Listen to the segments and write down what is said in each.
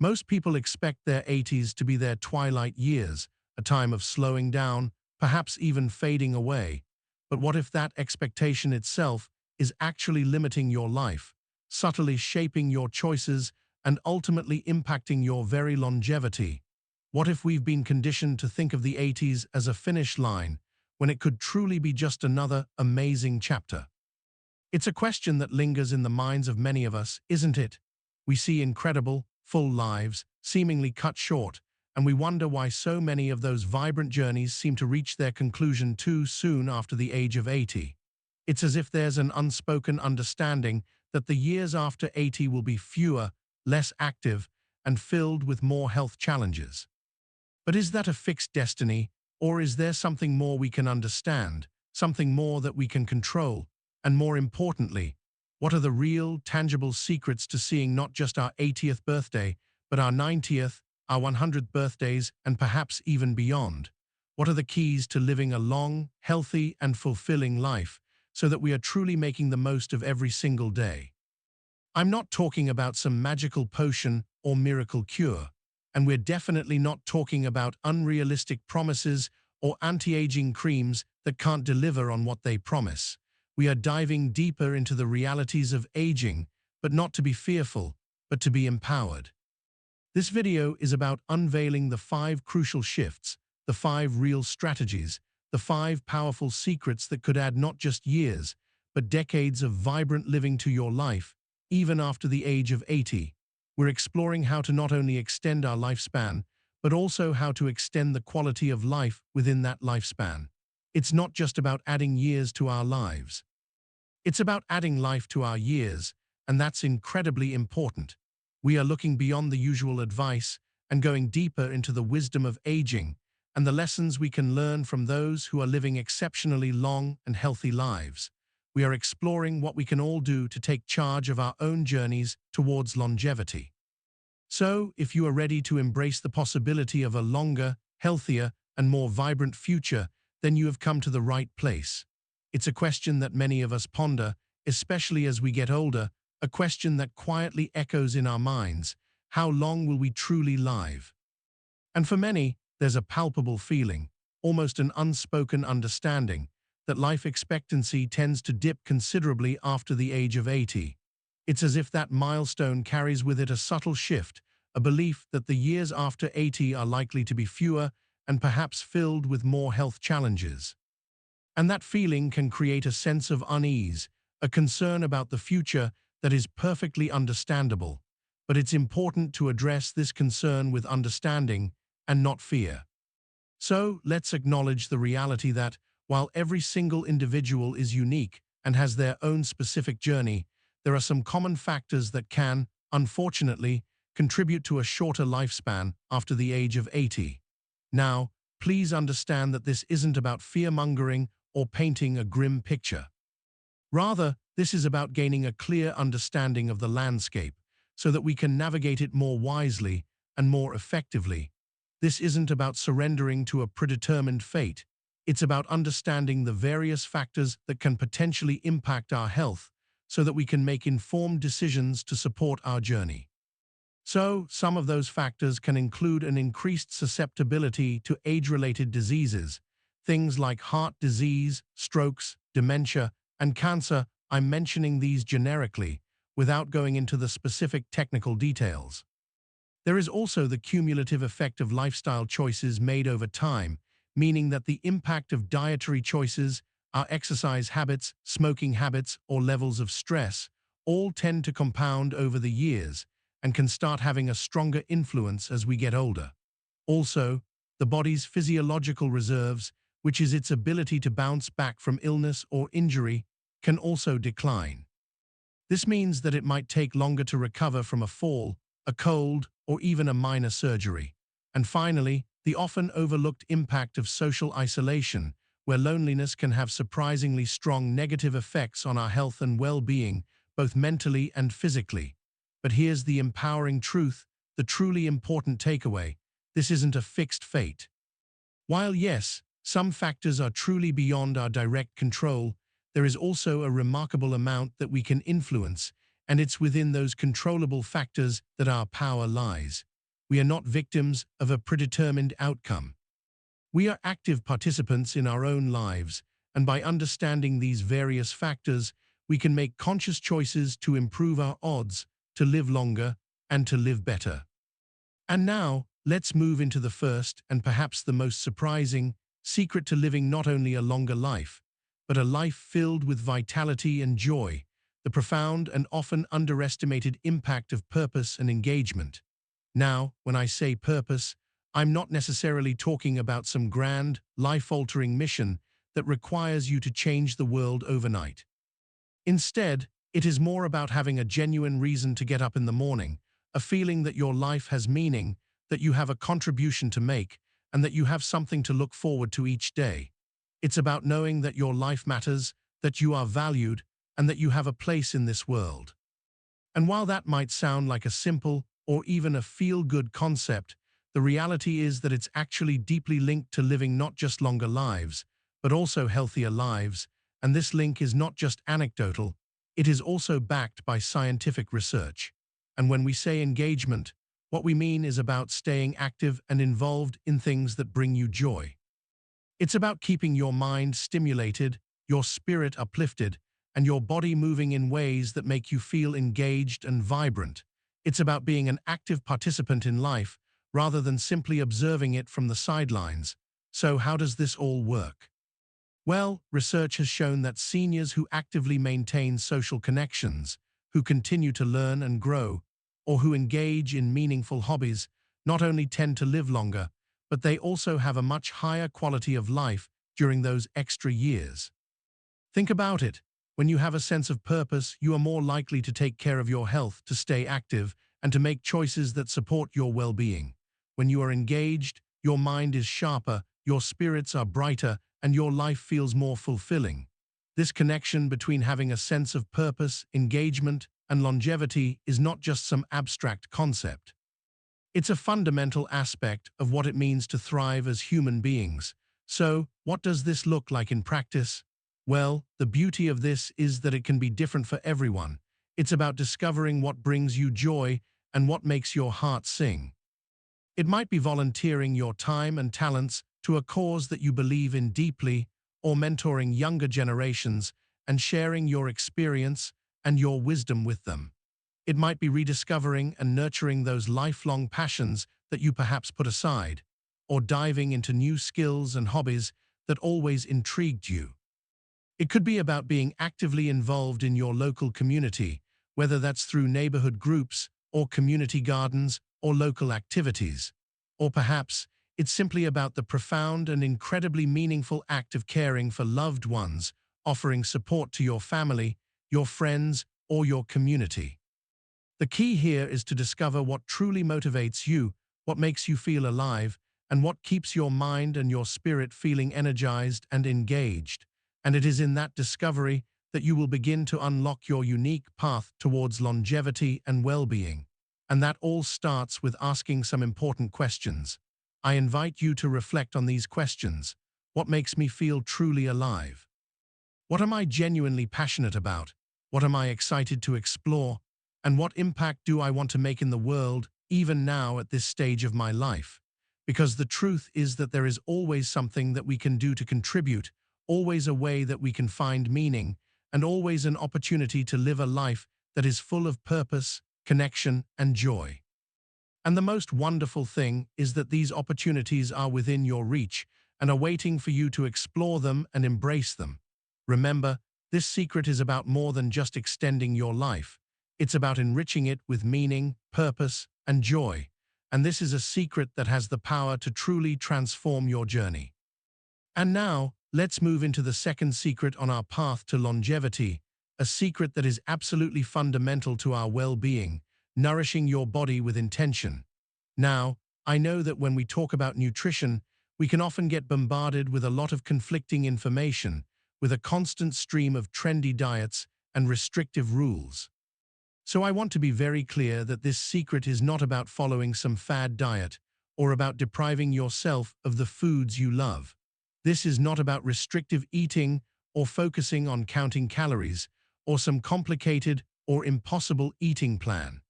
Most people expect their 80s to be their twilight years, a time of slowing down, perhaps even fading away. But what if that expectation itself is actually limiting your life, subtly shaping your choices, and ultimately impacting your very longevity? What if we've been conditioned to think of the 80s as a finish line, when it could truly be just another amazing chapter? It's a question that lingers in the minds of many of us, isn't it? We see incredible, full lives, seemingly cut short, and we wonder why so many of those vibrant journeys seem to reach their conclusion too soon after the age of 80. It's as if there's an unspoken understanding that the years after 80 will be fewer, less active, and filled with more health challenges. But is that a fixed destiny, or is there something more we can understand, something more that we can control, and more importantly, what are the real, tangible secrets to seeing not just our 80th birthday, but our 90th, our 100th birthdays, and perhaps even beyond? What are the keys to living a long, healthy, and fulfilling life so that we are truly making the most of every single day? I'm not talking about some magical potion or miracle cure, and we're definitely not talking about unrealistic promises or anti-aging creams that can't deliver on what they promise. We are diving deeper into the realities of aging, but not to be fearful, but to be empowered. This video is about unveiling the 5 crucial shifts, the 5 real strategies, the 5 powerful secrets that could add not just years, but decades of vibrant living to your life, even after the age of 80. We're exploring how to not only extend our lifespan, but also how to extend the quality of life within that lifespan. It's not just about adding years to our lives. It's about adding life to our years, and that's incredibly important. We are looking beyond the usual advice and going deeper into the wisdom of aging and the lessons we can learn from those who are living exceptionally long and healthy lives. We are exploring what we can all do to take charge of our own journeys towards longevity. So, if you are ready to embrace the possibility of a longer, healthier, and more vibrant future, then you have come to the right place. It's a question that many of us ponder, especially as we get older, a question that quietly echoes in our minds: how long will we truly live? And for many, there's a palpable feeling, almost an unspoken understanding, that life expectancy tends to dip considerably after the age of 80. It's as if that milestone carries with it a subtle shift, a belief that the years after 80 are likely to be fewer and perhaps filled with more health challenges. And that feeling can create a sense of unease, a concern about the future that is perfectly understandable. But it's important to address this concern with understanding and not fear. So, let's acknowledge the reality that, while every single individual is unique and has their own specific journey, there are some common factors that can, unfortunately, contribute to a shorter lifespan after the age of 80. Now, please understand that this isn't about fear-mongering or painting a grim picture. Rather, this is about gaining a clear understanding of the landscape so that we can navigate it more wisely and more effectively. This isn't about surrendering to a predetermined fate. It's about understanding the various factors that can potentially impact our health so that we can make informed decisions to support our journey. So, some of those factors can include an increased susceptibility to age-related diseases, things like heart disease, strokes, dementia, and cancer. I'm mentioning these generically, without going into the specific technical details. There is also the cumulative effect of lifestyle choices made over time, meaning that the impact of dietary choices, our exercise habits, smoking habits, or levels of stress all tend to compound over the years and can start having a stronger influence as we get older. Also, the body's physiological reserves, which is its ability to bounce back from illness or injury, can also decline. This means that it might take longer to recover from a fall, a cold, or even a minor surgery. And finally, the often overlooked impact of social isolation, where loneliness can have surprisingly strong negative effects on our health and well-being, both mentally and physically. But here's the empowering truth, the truly important takeaway: this isn't a fixed fate. While yes, some factors are truly beyond our direct control, there is also a remarkable amount that we can influence, and it's within those controllable factors that our power lies. We are not victims of a predetermined outcome. We are active participants in our own lives, and by understanding these various factors, we can make conscious choices to improve our odds, to live longer, and to live better. And now, let's move into the first and perhaps the most surprising secret to living not only a longer life, but a life filled with vitality and joy, the profound and often underestimated impact of purpose and engagement. Now, when I say purpose, I'm not necessarily talking about some grand, life-altering mission that requires you to change the world overnight. Instead, it is more about having a genuine reason to get up in the morning, a feeling that your life has meaning, that you have a contribution to make, and that you have something to look forward to each day. It's about knowing that your life matters, that you are valued, and that you have a place in this world. And while that might sound like a simple or even a feel-good concept, the reality is that it's actually deeply linked to living not just longer lives, but also healthier lives, and this link is not just anecdotal, it is also backed by scientific research. And when we say engagement, what we mean is about staying active and involved in things that bring you joy. It's about keeping your mind stimulated, your spirit uplifted, and your body moving in ways that make you feel engaged and vibrant. It's about being an active participant in life, rather than simply observing it from the sidelines. So how does this all work? Well, research has shown that seniors who actively maintain social connections, who continue to learn and grow, or who engage in meaningful hobbies, not only tend to live longer, but they also have a much higher quality of life during those extra years. Think about it. When you have a sense of purpose, you are more likely to take care of your health, to stay active, and to make choices that support your well-being. When you are engaged, your mind is sharper, your spirits are brighter, and your life feels more fulfilling. This connection between having a sense of purpose, engagement, and longevity is not just some abstract concept. It's a fundamental aspect of what it means to thrive as human beings. So, what does this look like in practice? Well, the beauty of this is that it can be different for everyone. It's about discovering what brings you joy and what makes your heart sing. It might be volunteering your time and talents to a cause that you believe in deeply, or mentoring younger generations and sharing your experience and your wisdom with them. It might be rediscovering and nurturing those lifelong passions that you perhaps put aside, or diving into new skills and hobbies that always intrigued you. It could be about being actively involved in your local community, whether that's through neighborhood groups, or community gardens, or local activities. Or perhaps it's simply about the profound and incredibly meaningful act of caring for loved ones, offering support to your family, your friends, or your community. The key here is to discover what truly motivates you, what makes you feel alive, and what keeps your mind and your spirit feeling energized and engaged. And it is in that discovery that you will begin to unlock your unique path towards longevity and well-being. And that all starts with asking some important questions. I invite you to reflect on these questions. What makes me feel truly alive? What am I genuinely passionate about? What am I excited to explore? And what impact do I want to make in the world, even now at this stage of my life? Because the truth is that there is always something that we can do to contribute, always a way that we can find meaning, and always an opportunity to live a life that is full of purpose, connection, and joy. And the most wonderful thing is that these opportunities are within your reach and are waiting for you to explore them and embrace them. Remember, this secret is about more than just extending your life. It's about enriching it with meaning, purpose, and joy. And this is a secret that has the power to truly transform your journey. And now, let's move into the second secret on our path to longevity, a secret that is absolutely fundamental to our well-being, nourishing your body with intention. Now, I know that when we talk about nutrition, we can often get bombarded with a lot of conflicting information, with a constant stream of trendy diets and restrictive rules. So I want to be very clear that this secret is not about following some fad diet or about depriving yourself of the foods you love. This is not about restrictive eating or focusing on counting calories or some complicated or impossible eating plan.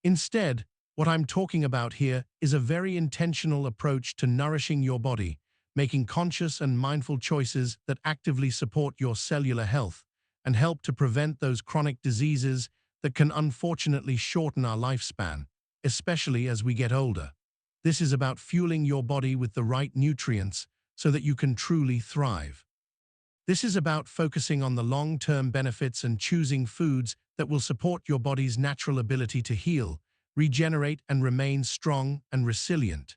Instead, What I'm talking about here is a very intentional approach to nourishing your body, making conscious and mindful choices that actively support your cellular health and help to prevent those chronic diseases that can unfortunately shorten our lifespan, especially as we get older. This is about fueling your body with the right nutrients so that you can truly thrive. This is about focusing on the long-term benefits and choosing foods that will support your body's natural ability to heal, regenerate, and remain strong and resilient.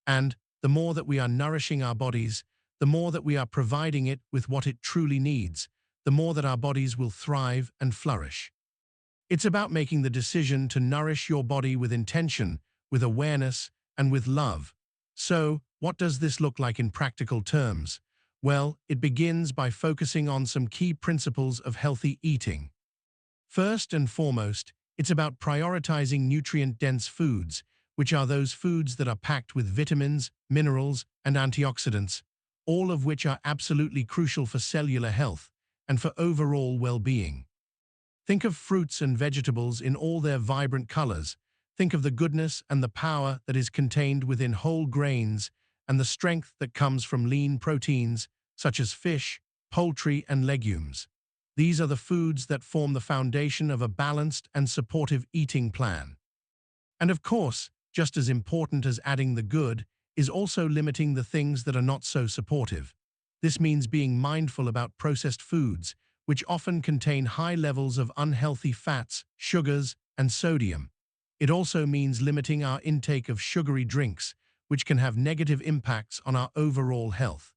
And the more that we are nourishing our bodies, the more that we are providing it with what it truly needs, the more that our bodies will thrive and flourish. It's about making the decision to nourish your body with intention, with awareness, and with love. So, what does this look like in practical terms? Well, it begins by focusing on some key principles of healthy eating. First and foremost, it's about prioritizing nutrient-dense foods, which are those foods that are packed with vitamins, minerals, and antioxidants, all of which are absolutely crucial for cellular health and for overall well-being. Think of fruits and vegetables in all their vibrant colors. Think of the goodness and the power that is contained within whole grains and the strength that comes from lean proteins such as fish, poultry, and legumes. These are the foods that form the foundation of a balanced and supportive eating plan. And of course, just as important as adding the good is also limiting the things that are not so supportive. This means being mindful about processed foods, which often contain high levels of unhealthy fats, sugars, and sodium. It also means limiting our intake of sugary drinks, which can have negative impacts on our overall health.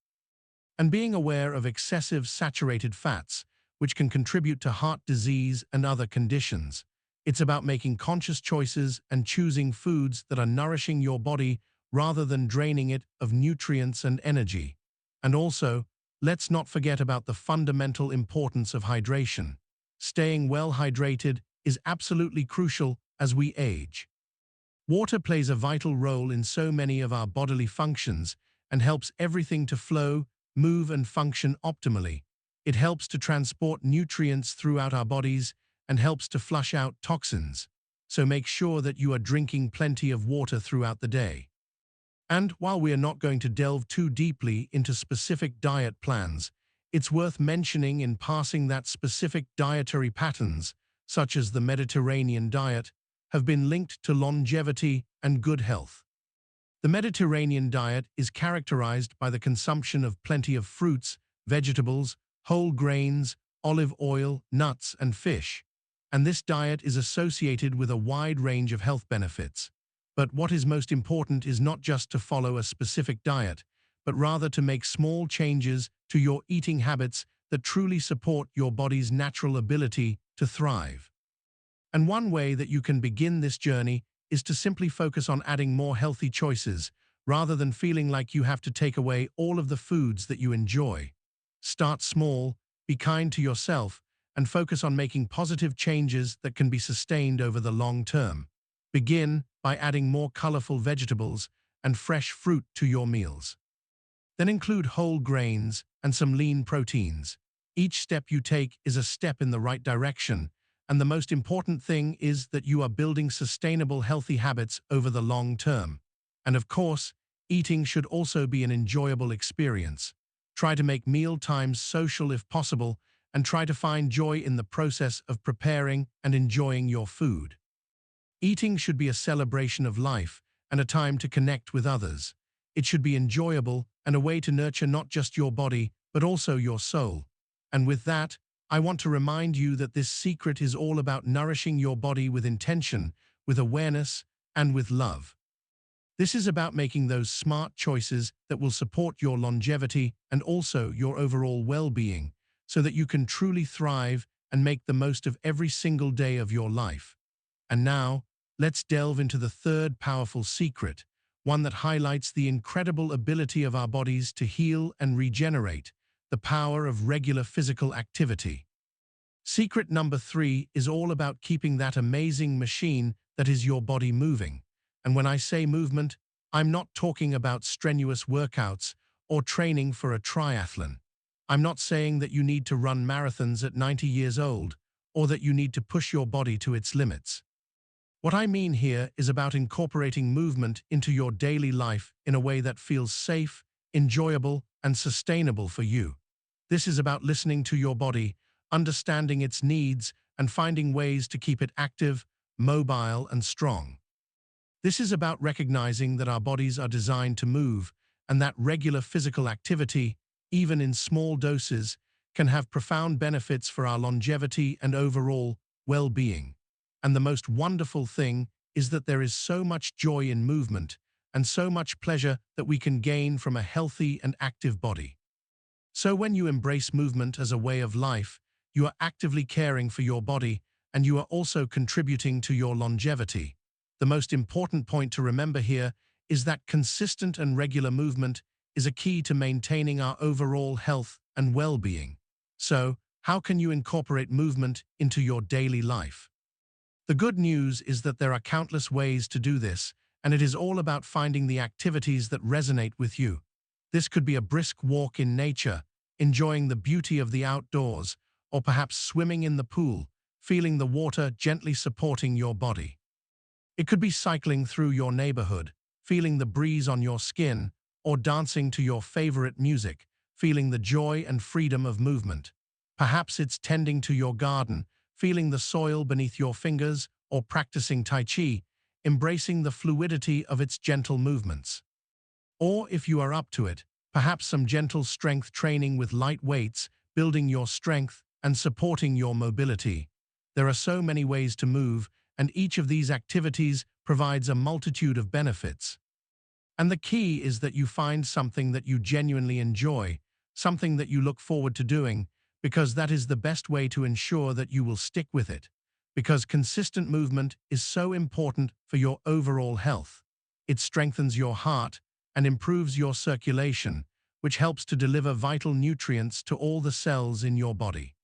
And being aware of excessive saturated fats, which can contribute to heart disease and other conditions. It's about making conscious choices and choosing foods that are nourishing your body rather than draining it of nutrients and energy. And also, let's not forget about the fundamental importance of hydration. Staying well hydrated is absolutely crucial as we age. Water plays a vital role in so many of our bodily functions and helps everything to flow, move, and function optimally. It helps to transport nutrients throughout our bodies and helps to flush out toxins. So make sure that you are drinking plenty of water throughout the day. And while we are not going to delve too deeply into specific diet plans, it's worth mentioning in passing that specific dietary patterns, such as the Mediterranean diet, have been linked to longevity and good health. The Mediterranean diet is characterized by the consumption of plenty of fruits, vegetables, whole grains, olive oil, nuts, and fish. And this diet is associated with a wide range of health benefits. But what is most important is not just to follow a specific diet, but rather to make small changes to your eating habits that truly support your body's natural ability to thrive. And one way that you can begin this journey is to simply focus on adding more healthy choices, rather than feeling like you have to take away all of the foods that you enjoy. Start small, be kind to yourself, and focus on making positive changes that can be sustained over the long term. Begin by adding more colorful vegetables and fresh fruit to your meals. Then include whole grains and some lean proteins. Each step you take is a step in the right direction, and the most important thing is that you are building sustainable healthy habits over the long term. And of course, eating should also be an enjoyable experience. Try to make meal times social if possible, and try to find joy in the process of preparing and enjoying your food. Eating should be a celebration of life and a time to connect with others. It should be enjoyable and a way to nurture not just your body, but also your soul. And with that, I want to remind you that this secret is all about nourishing your body with intention, with awareness, and with love. This is about making those smart choices that will support your longevity and also your overall well-being, so that you can truly thrive and make the most of every single day of your life. And now, let's delve into the third powerful secret, one that highlights the incredible ability of our bodies to heal and regenerate, the power of regular physical activity. Secret number 3 is all about keeping that amazing machine that is your body moving. And when I say movement, I'm not talking about strenuous workouts or training for a triathlon. I'm not saying that you need to run marathons at 90 years old or that you need to push your body to its limits. What I mean here is about incorporating movement into your daily life in a way that feels safe, enjoyable, and sustainable for you. This is about listening to your body, understanding its needs, and finding ways to keep it active, mobile, and strong. This is about recognizing that our bodies are designed to move, and that regular physical activity, even in small doses, can have profound benefits for our longevity and overall well-being. And the most wonderful thing is that there is so much joy in movement and so much pleasure that we can gain from a healthy and active body. So when you embrace movement as a way of life, you are actively caring for your body and you are also contributing to your longevity. The most important point to remember here is that consistent and regular movement is a key to maintaining our overall health and well-being. So, how can you incorporate movement into your daily life? The good news is that there are countless ways to do this, and it is all about finding the activities that resonate with you. This could be a brisk walk in nature, enjoying the beauty of the outdoors, or perhaps swimming in the pool, feeling the water gently supporting your body. It could be cycling through your neighborhood, feeling the breeze on your skin, or dancing to your favorite music, feeling the joy and freedom of movement. Perhaps it's tending to your garden, feeling the soil beneath your fingers, or practicing Tai Chi, embracing the fluidity of its gentle movements. Or if you are up to it, perhaps some gentle strength training with light weights, building your strength and supporting your mobility. There are so many ways to move, and each of these activities provides a multitude of benefits. And the key is that you find something that you genuinely enjoy, something that you look forward to doing, because that is the best way to ensure that you will stick with it. Because consistent movement is so important for your overall health. It strengthens your heart and improves your circulation, which helps to deliver vital nutrients to all the cells in your body.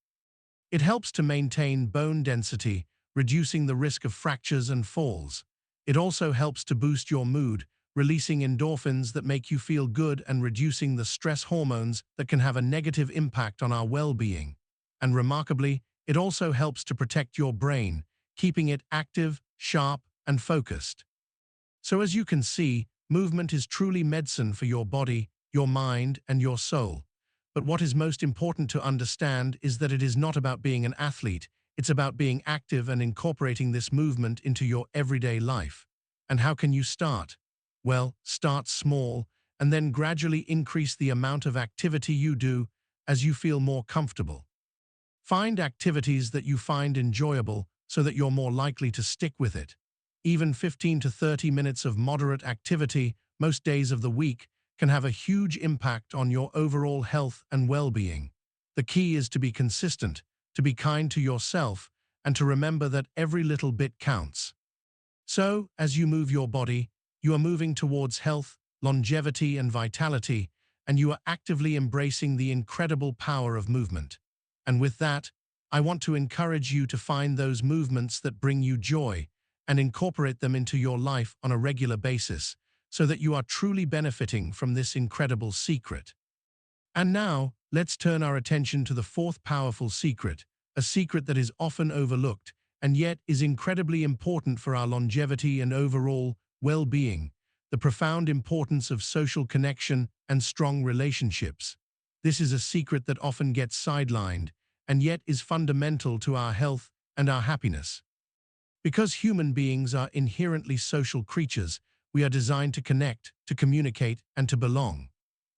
It helps to maintain bone density, reducing the risk of fractures and falls. It also helps to boost your mood, releasing endorphins that make you feel good and reducing the stress hormones that can have a negative impact on our well-being. And remarkably, it also helps to protect your brain, keeping it active, sharp, and focused. So as you can see, movement is truly medicine for your body, your mind, and your soul. But what is most important to understand is that it is not about being an athlete, it's about being active and incorporating this movement into your everyday life. And how can you start? Well, start small, and then gradually increase the amount of activity you do as you feel more comfortable. Find activities that you find enjoyable so that you're more likely to stick with it. Even 15 to 30 minutes of moderate activity most days of the week can have a huge impact on your overall health and well-being. The key is to be consistent, to be kind to yourself, and to remember that every little bit counts. So, as you move your body, you are moving towards health, longevity, and vitality, and you are actively embracing the incredible power of movement. And with that, I want to encourage you to find those movements that bring you joy and incorporate them into your life on a regular basis, so that you are truly benefiting from this incredible secret. And now, let's turn our attention to the fourth powerful secret, a secret that is often overlooked and yet is incredibly important for our longevity and overall well-being, the profound importance of social connection and strong relationships. This is a secret that often gets sidelined and yet is fundamental to our health and our happiness. Because human beings are inherently social creatures, we are designed to connect, to communicate, and to belong.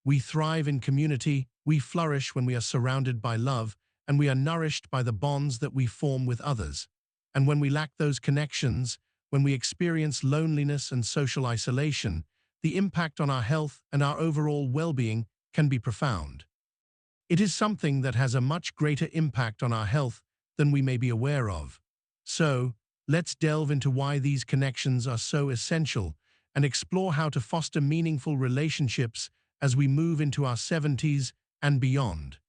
We thrive in community, we flourish when we are surrounded by love, and we are nourished by the bonds that we form with others. And when we lack those connections, when we experience loneliness and social isolation, the impact on our health and our overall well-being can be profound. It is something that has a much greater impact on our health than we may be aware of. So, let's delve into why these connections are so essential and explore how to foster meaningful relationships as we move into our 70s and beyond.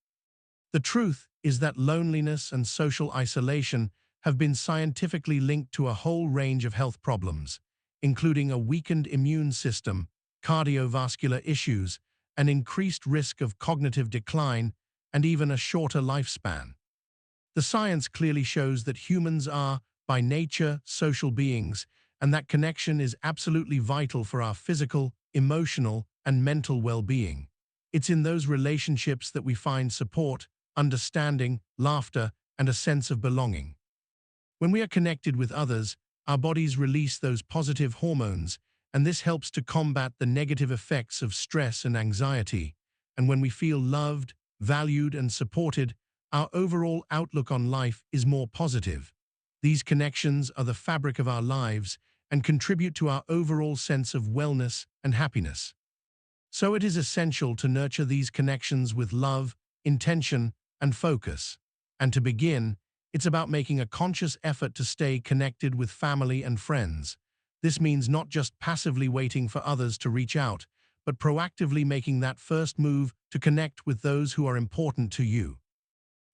The truth is that loneliness and social isolation have been scientifically linked to a whole range of health problems, including a weakened immune system, cardiovascular issues, an increased risk of cognitive decline, and even a shorter lifespan. The science clearly shows that humans are, by nature, social beings, and that connection is absolutely vital for our physical, emotional, and mental well-being. It's in those relationships that we find support, understanding, laughter, and a sense of belonging. When we are connected with others, our bodies release those positive hormones, and this helps to combat the negative effects of stress and anxiety. And when we feel loved, valued, and supported, our overall outlook on life is more positive. These connections are the fabric of our lives and contribute to our overall sense of wellness and happiness. So it is essential to nurture these connections with love, intention, and focus. And to begin, it's about making a conscious effort to stay connected with family and friends. This means not just passively waiting for others to reach out, but proactively making that first move to connect with those who are important to you.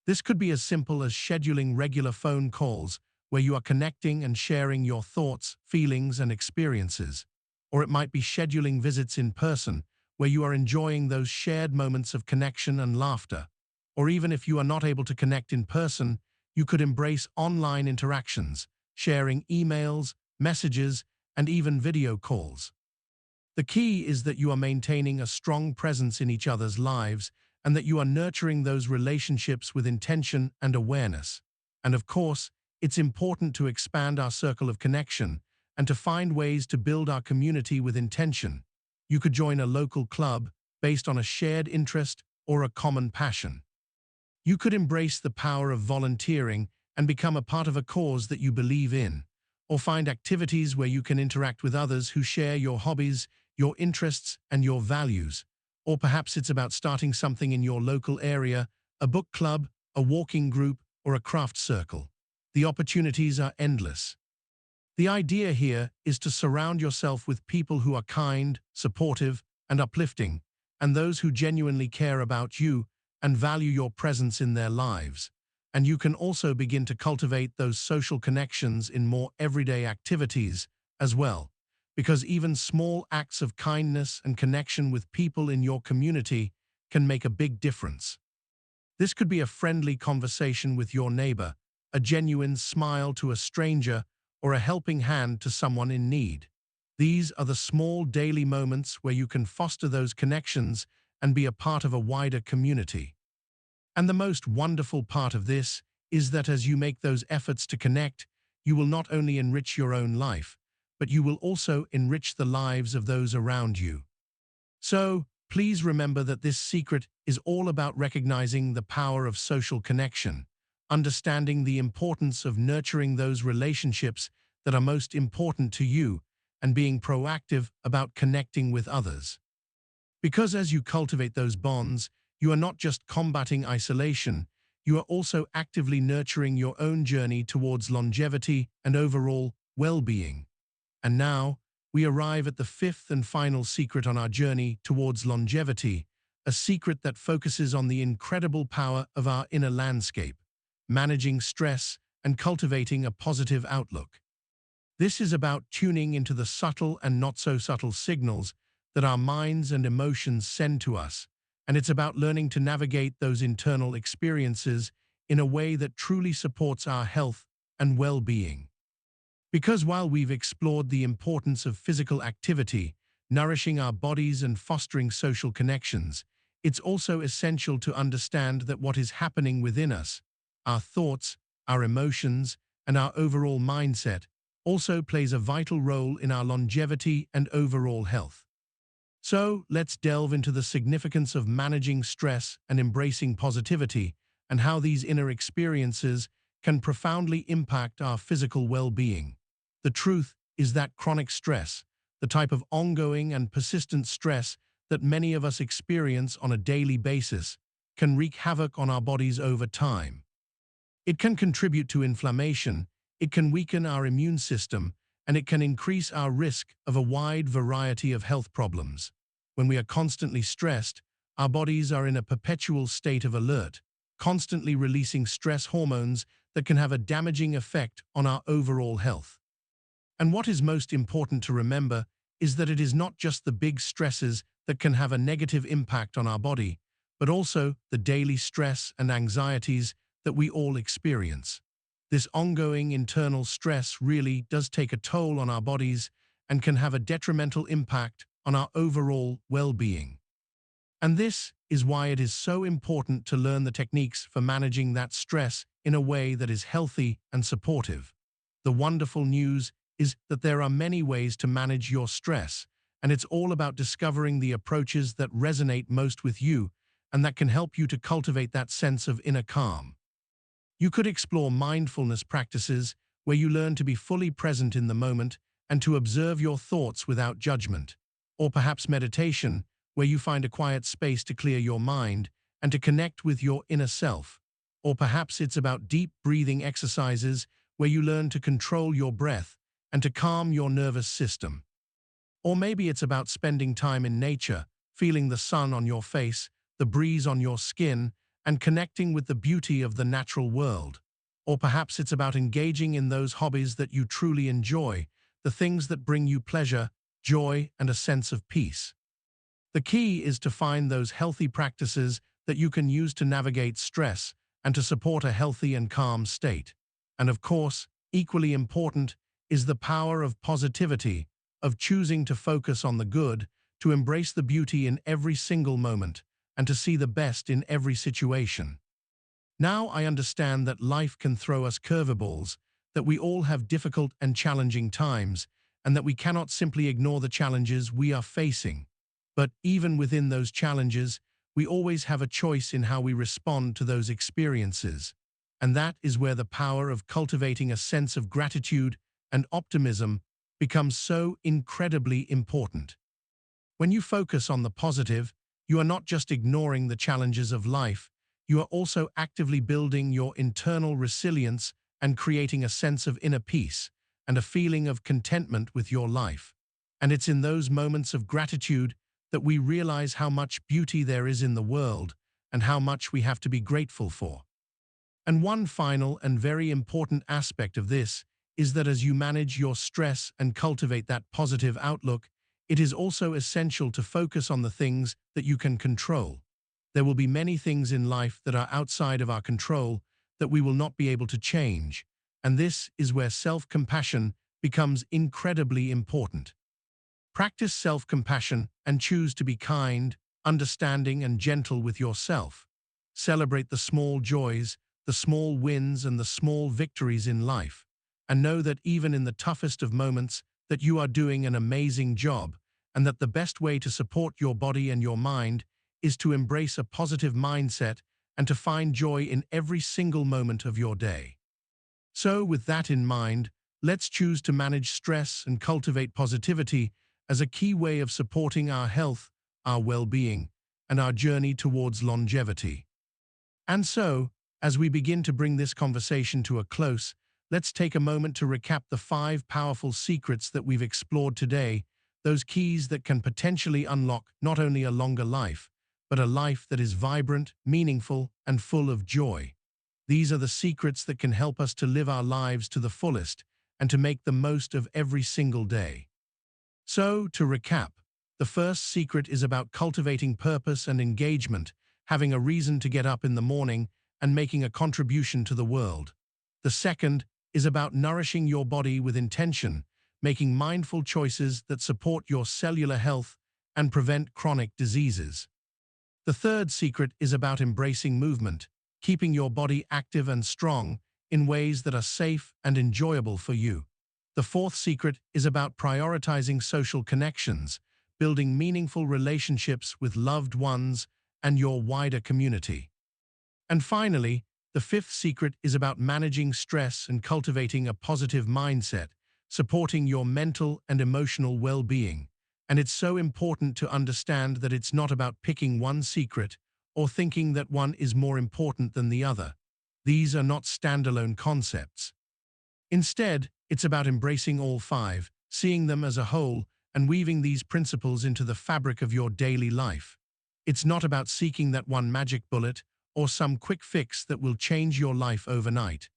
This could be as simple as scheduling regular phone calls where you are connecting and sharing your thoughts, feelings, and experiences. Or it might be scheduling visits in person where you are enjoying those shared moments of connection and laughter. Or even if you are not able to connect in person, you could embrace online interactions, sharing emails, messages, and even video calls. The key is that you are maintaining a strong presence in each other's lives and that you are nurturing those relationships with intention and awareness. And of course, it's important to expand our circle of connection and to find ways to build our community with intention. You could join a local club based on a shared interest or a common passion. You could embrace the power of volunteering and become a part of a cause that you believe in, or find activities where you can interact with others who share your hobbies, your interests, and your values. Or perhaps it's about starting something in your local area, a book club, a walking group, or a craft circle. The opportunities are endless. The idea here is to surround yourself with people who are kind, supportive, and uplifting, and those who genuinely care about you and value your presence in their lives. And you can also begin to cultivate those social connections in more everyday activities as well, because even small acts of kindness and connection with people in your community can make a big difference. This could be a friendly conversation with your neighbor, a genuine smile to a stranger, or a helping hand to someone in need. These are the small daily moments where you can foster those connections and be a part of a wider community. And the most wonderful part of this is that as you make those efforts to connect, you will not only enrich your own life, but you will also enrich the lives of those around you. So, please remember that this secret is all about recognizing the power of social connection, understanding the importance of nurturing those relationships that are most important to you, and being proactive about connecting with others. Because as you cultivate those bonds, you are not just combating isolation, you are also actively nurturing your own journey towards longevity and overall well-being. And now, we arrive at the fifth and final secret on our journey towards longevity, a secret that focuses on the incredible power of our inner landscape, managing stress and cultivating a positive outlook. This is about tuning into the subtle and not-so-subtle signals that our minds and emotions send to us, and it's about learning to navigate those internal experiences in a way that truly supports our health and well-being. Because while we've explored the importance of physical activity, nourishing our bodies and fostering social connections, it's also essential to understand that what is happening within us, our thoughts, our emotions, and our overall mindset, also plays a vital role in our longevity and overall health. So, let's delve into the significance of managing stress and embracing positivity, and how these inner experiences can profoundly impact our physical well-being. The truth is that chronic stress, the type of ongoing and persistent stress that many of us experience on a daily basis, can wreak havoc on our bodies over time. It can contribute to inflammation, it can weaken our immune system, and it can increase our risk of a wide variety of health problems. When we are constantly stressed, our bodies are in a perpetual state of alert, constantly releasing stress hormones that can have a damaging effect on our overall health. And what is most important to remember is that it is not just the big stresses that can have a negative impact on our body, but also the daily stress and anxieties that we all experience. This ongoing internal stress really does take a toll on our bodies and can have a detrimental impact on our overall well-being. And this is why it is so important to learn the techniques for managing that stress in a way that is healthy and supportive. The wonderful news is that there are many ways to manage your stress, and it's all about discovering the approaches that resonate most with you and that can help you to cultivate that sense of inner calm. You could explore mindfulness practices where you learn to be fully present in the moment and to observe your thoughts without judgment. Or perhaps meditation, where you find a quiet space to clear your mind and to connect with your inner self. Or perhaps it's about deep breathing exercises where you learn to control your breath and to calm your nervous system. Or maybe it's about spending time in nature, feeling the sun on your face, the breeze on your skin, and connecting with the beauty of the natural world. Or perhaps it's about engaging in those hobbies that you truly enjoy, the things that bring you pleasure, joy, and a sense of peace. The key is to find those healthy practices that you can use to navigate stress and to support a healthy and calm state. And of course, equally important is the power of positivity, of choosing to focus on the good, to embrace the beauty in every single moment, and to see the best in every situation. Now I understand that life can throw us curveballs, that we all have difficult and challenging times, and that we cannot simply ignore the challenges we are facing. But even within those challenges, we always have a choice in how we respond to those experiences. And that is where the power of cultivating a sense of gratitude and optimism becomes so incredibly important. When you focus on the positive, you are not just ignoring the challenges of life, you are also actively building your internal resilience and creating a sense of inner peace and a feeling of contentment with your life. And it's in those moments of gratitude that we realize how much beauty there is in the world and how much we have to be grateful for. And one final and very important aspect of this is that as you manage your stress and cultivate that positive outlook, it is also essential to focus on the things that you can control. There will be many things in life that are outside of our control that we will not be able to change, and this is where self-compassion becomes incredibly important. Practice self-compassion and choose to be kind, understanding, and gentle with yourself. Celebrate the small joys, the small wins, and the small victories in life, and know that even in the toughest of moments, that you are doing an amazing job, and that the best way to support your body and your mind is to embrace a positive mindset and to find joy in every single moment of your day. So, with that in mind, let's choose to manage stress and cultivate positivity as a key way of supporting our health, our well-being, and our journey towards longevity. And so, as we begin to bring this conversation to a close, let's take a moment to recap the 5 powerful secrets that we've explored today, those keys that can potentially unlock not only a longer life, but a life that is vibrant, meaningful, and full of joy. These are the secrets that can help us to live our lives to the fullest and to make the most of every single day. So, to recap, the first secret is about cultivating purpose and engagement, having a reason to get up in the morning and making a contribution to the world. The second is about nourishing your body with intention, making mindful choices that support your cellular health and prevent chronic diseases. The third secret is about embracing movement, keeping your body active and strong in ways that are safe and enjoyable for you. The fourth secret is about prioritizing social connections, building meaningful relationships with loved ones and your wider community. And finally, the fifth secret is about managing stress and cultivating a positive mindset, supporting your mental and emotional well-being. And it's so important to understand that it's not about picking one secret or thinking that one is more important than the other. These are not standalone concepts. Instead, it's about embracing all 5, seeing them as a whole, and weaving these principles into the fabric of your daily life. It's not about seeking that one magic bullet or some quick fix that will change your life overnight.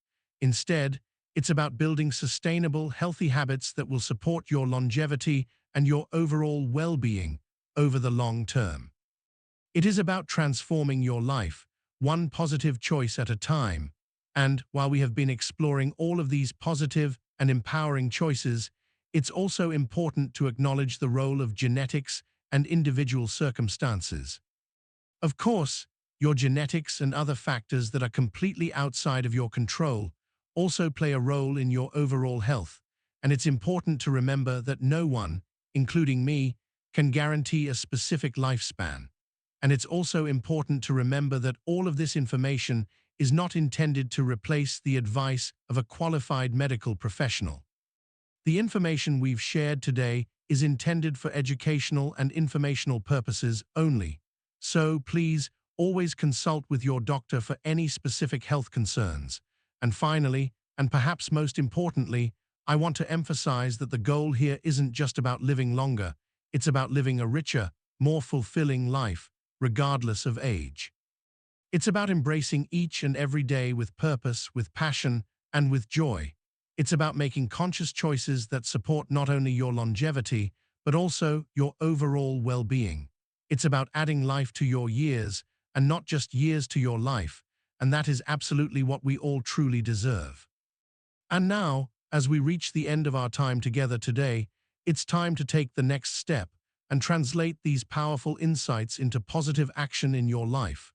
Instead, it's about building sustainable, healthy habits that will support your longevity and your overall well-being over the long term. It is about transforming your life, one positive choice at a time, And while we have been exploring all of these positive and empowering choices, it's also important to acknowledge the role of genetics and individual circumstances. Of course, your genetics and other factors that are completely outside of your control also play a role in your overall health, and it's important to remember that no one, including me, can guarantee a specific lifespan. And it's also important to remember that all of this information is not intended to replace the advice of a qualified medical professional. The information we've shared today is intended for educational and informational purposes only, so please always consult with your doctor for any specific health concerns. And finally, and perhaps most importantly, I want to emphasize that the goal here isn't just about living longer, it's about living a richer, more fulfilling life, regardless of age. It's about embracing each and every day with purpose, with passion, and with joy. It's about making conscious choices that support not only your longevity, but also your overall well-being. It's about adding life to your years, and not just years to your life, and that is absolutely what we all truly deserve. And now, as we reach the end of our time together today, it's time to take the next step and translate these powerful insights into positive action in your life.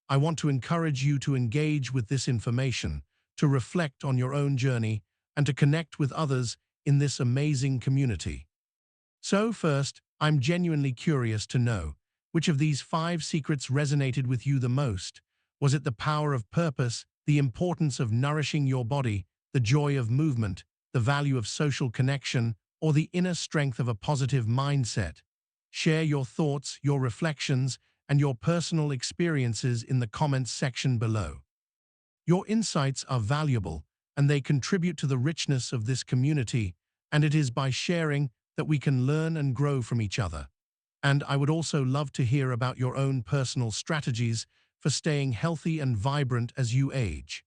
I want to encourage you to engage with this information, to reflect on your own journey, and to connect with others in this amazing community. So first, I'm genuinely curious to know, which of these 5 secrets resonated with you the most? Was it the power of purpose, the importance of nourishing your body, the joy of movement, the value of social connection, or the inner strength of a positive mindset? Share your thoughts, your reflections, and your personal experiences in the comments section below. Your insights are valuable, and they contribute to the richness of this community, and it is by sharing that we can learn and grow from each other. And I would also love to hear about your own personal strategies for staying healthy and vibrant as you age.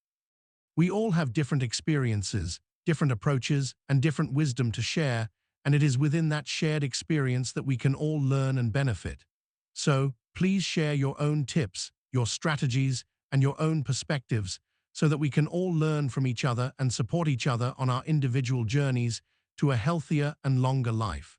We all have different experiences, different approaches, and different wisdom to share, and it is within that shared experience that we can all learn and benefit. So, please share your own tips, your strategies, and your own perspectives so that we can all learn from each other and support each other on our individual journeys to a healthier and longer life.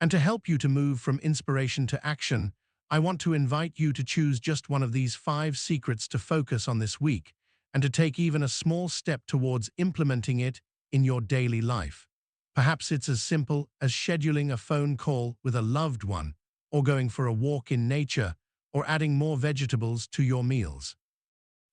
And to help you to move from inspiration to action, I want to invite you to choose just one of these 5 secrets to focus on this week, and to take even a small step towards implementing it in your daily life. Perhaps it's as simple as scheduling a phone call with a loved one, or going for a walk in nature, or adding more vegetables to your meals.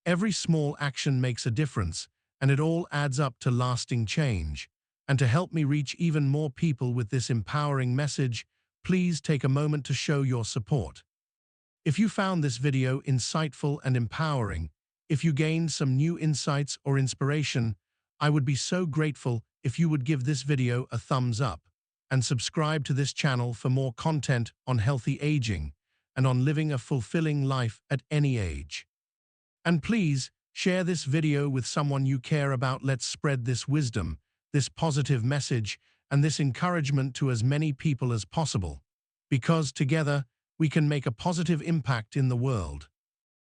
Every small action makes a difference, and it all adds up to lasting change. And to help me reach even more people with this empowering message, please take a moment to show your support. If you found this video insightful and empowering, if you gained some new insights or inspiration, I would be so grateful if you would give this video a thumbs up and subscribe to this channel for more content on healthy aging and on living a fulfilling life at any age. And please, share this video with someone you care about. Let's spread this wisdom, this positive message, and this encouragement to as many people as possible, because together we can make a positive impact in the world.